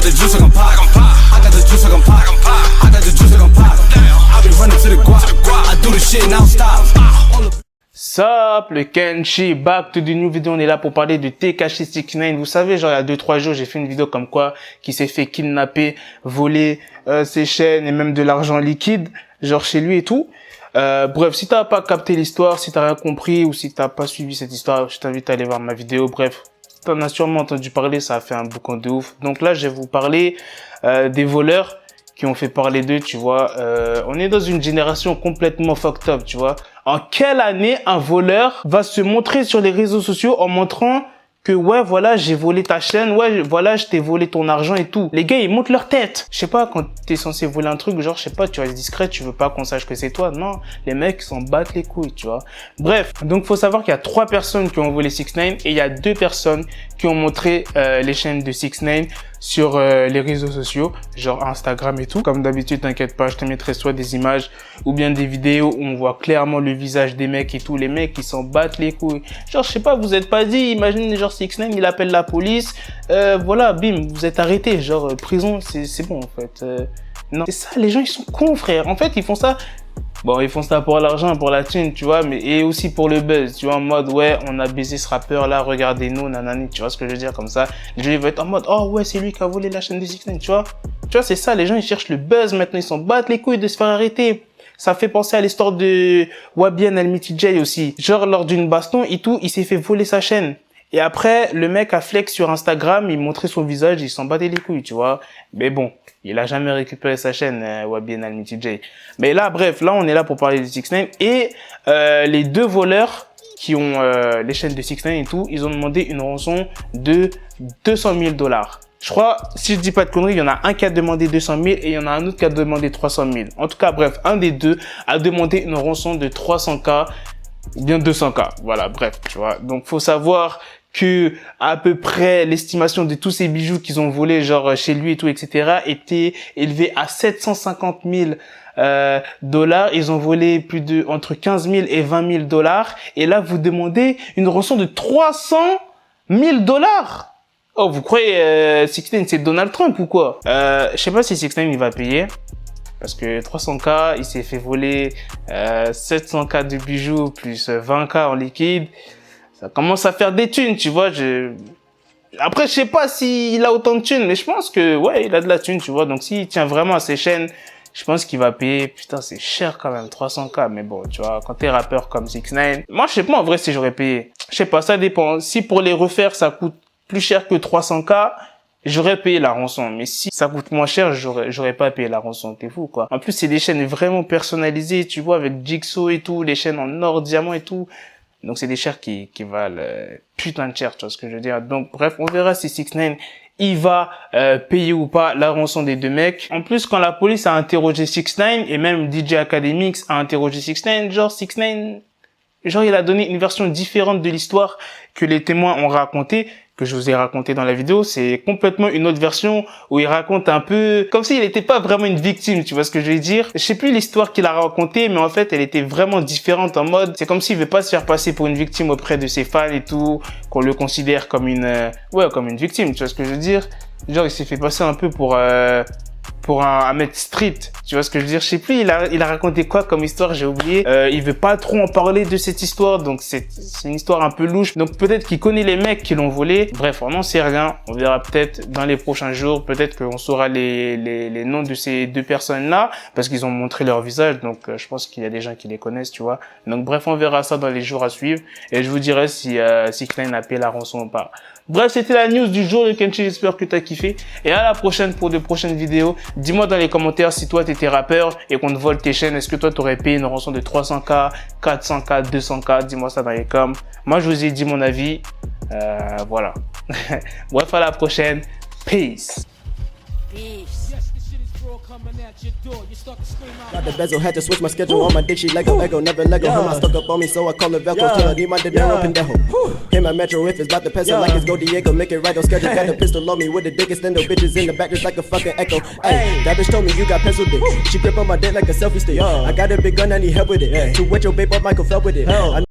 got the juice like I'm Pac. I got the juice like I'm Pac. I got the juice like I'm Pac. I be running to the guap. I do the shit now stop. Sup, le Kenshi, back to the new video. On est là pour parler de Tekashi69. Vous savez, genre il y a 2-3 jours, j'ai fait une vidéo comme quoi qui s'est fait kidnapper, voler ses chaînes et même de l'argent liquide, genre chez lui et tout. Bref, si t'as pas capté l'histoire, si t'as rien compris ou si t'as pas suivi cette histoire, je t'invite à aller voir ma vidéo. Bref, t'en as sûrement entendu parler, ça a fait un boucan de ouf. Donc là, je vais vous parler des voleurs qui ont fait parler d'eux, tu vois. On est dans une génération complètement fucked up, tu vois. En quelle année un voleur va se montrer sur les réseaux sociaux en montrant que ouais, voilà, j'ai volé ta chaîne, ouais, voilà, je t'ai volé ton argent et tout. Les gars, ils montent leur tête. Je sais pas, quand t'es censé voler un truc, genre, je sais pas, tu restes discret, tu veux pas qu'on sache que c'est toi. Non, les mecs s'en battent les couilles, tu vois. Bref, donc faut savoir qu'il y a 3 personnes qui ont volé 6ix9ine et il y a 2 personnes qui ont montré les chaînes de 6ix9ine sur les réseaux sociaux, genre Instagram et tout. Comme d'habitude, t'inquiète pas, je te mettrai soit des images ou bien des vidéos où on voit clairement le visage des mecs et tout. Les mecs, ils s'en battent les couilles. Genre, je sais pas, vous êtes pas dit, imagine, genre 6ix9ine, il appelle la police, voilà, bim, vous êtes arrêté. Genre, prison, c'est bon, en fait. Non, c'est ça, les gens, ils sont cons, frère. En fait, ils font ça... Bon, ils font ça pour l'argent, pour la thune, tu vois, mais et aussi pour le buzz, tu vois, en mode, ouais, on a baisé ce rappeur là, regardez-nous, nanani, tu vois ce que je veux dire, comme ça. Les gens, ils vont être en mode, oh ouais, c'est lui qui a volé la chaîne de 6ix9ine, tu vois. Tu vois, c'est ça, les gens, ils cherchent le buzz maintenant, ils s'en battent les couilles de se faire arrêter. Ça fait penser à l'histoire de Wabian Almiti aussi. Genre, lors d'une baston et tout, il s'est fait voler sa chaîne. Et après, le mec a flex sur Instagram, il montrait son visage, il s'en battait les couilles, tu vois. Mais bon, il a jamais récupéré sa chaîne, Wabian Almiti. Mais là, bref, là, on est là pour parler de 6ix9ine. Et les 2 voleurs qui ont les chaînes de 6ix9ine et tout, ils ont demandé une rançon de $200 000. Je crois, si je dis pas de conneries, il y en a un qui a demandé 200 000 et il y en a un autre qui a demandé 300 000. En tout cas, bref, un des 2 a demandé une rançon de 300K ou bien 200K. Voilà, bref, tu vois. Donc, faut savoir que à peu près l'estimation de tous ces bijoux qu'ils ont volés, genre chez lui et tout, etc., était élevée à 750 000 $. Ils ont volé plus de entre 15 000 et 20 000 $. Et là, vous demandez une rançon de 300 000 $. Oh, vous croyez 6ix9ine c'est Donald Trump ou quoi? Je sais pas si 6ix9ine il va payer. Parce que 300K, il s'est fait voler 700K de bijoux plus 20K en liquide. Ça commence à faire des thunes, tu vois. Après, je sais pas s'il a autant de thunes, mais je pense que, ouais, il a de la thune, tu vois. Donc, s'il tient vraiment à ses chaînes, je pense qu'il va payer. Putain, c'est cher quand même, 300K. Mais bon, tu vois, quand t'es rappeur comme 6ix9ine, moi, je sais pas en vrai si j'aurais payé. Je sais pas, ça dépend. Si pour les refaire, ça coûte plus cher que 300K, j'aurais payé la rançon. Mais si ça coûte moins cher, j'aurais pas payé la rançon. T'es fou, quoi. En plus, c'est des chaînes vraiment personnalisées, tu vois, avec Jigsaw et tout, les chaînes en or, diamant et tout. Donc, c'est des chaînes qui valent putain de cher, tu vois ce que je veux dire. Donc, bref, on verra si 6ix9ine, il va payer ou pas la rançon des 2 mecs. En plus, quand la police a interrogé 6ix9ine, et même DJ Akademiks a interrogé 6ix9ine, genre 6ix9ine, genre il a donné une version différente de l'histoire que les témoins ont raconté, que je vous ai raconté dans la vidéo. C'est complètement une autre version où il raconte un peu comme s'il n'était pas vraiment une victime, tu vois ce que je veux dire. Je sais plus l'histoire qu'il a racontée, mais en fait elle était vraiment différente, en mode c'est comme s'il veut pas se faire passer pour une victime auprès de ses fans et tout, qu'on le considère comme une comme une victime, tu vois ce que je veux dire. Genre il s'est fait passer un peu pour un mec street, tu vois ce que je veux dire. Je sais plus, il a raconté quoi comme histoire, j'ai oublié. Il veut pas trop en parler de cette histoire, donc c'est une histoire un peu louche. Donc peut-être qu'il connaît les mecs qui l'ont volé. Bref, on n'en sait rien. On verra peut-être dans les prochains jours. Peut-être qu'on saura les noms de ces 2 personnes-là, parce qu'ils ont montré leur visage. Donc je pense qu'il y a des gens qui les connaissent, tu vois. Donc bref, on verra ça dans les jours à suivre. Et je vous dirai si 6ix9ine a payé la rançon ou pas. Bref, c'était la news du jour, le Kenshi. J'espère que t'as kiffé. Et à la prochaine pour de prochaines vidéos. Dis-moi dans les commentaires si toi t'étais rappeur et qu'on te vole tes chaînes. Est-ce que toi t'aurais payé une rançon de 300K, 400K, 200K? Dis-moi ça dans les coms. Moi, je vous ai dit mon avis. Voilà. Bref, à la prochaine. Peace. Got the bezel, had to switch my schedule. On my dick, she Lego, never Lego. Him, I stuck up on me, so I call it Velcro. Till I need my dinero pendejo. Him, my metro, if it's about the peso, like it's Go Diego, make it right on schedule. Got the pistol on me with the dick extendo, bitches in the back just like a fucking echo. Hey, that bitch told me you got pencil dick. She grip on my dick like a selfie stick. I got a big gun, I need help with it. To wet your babe up, Michael fell with it.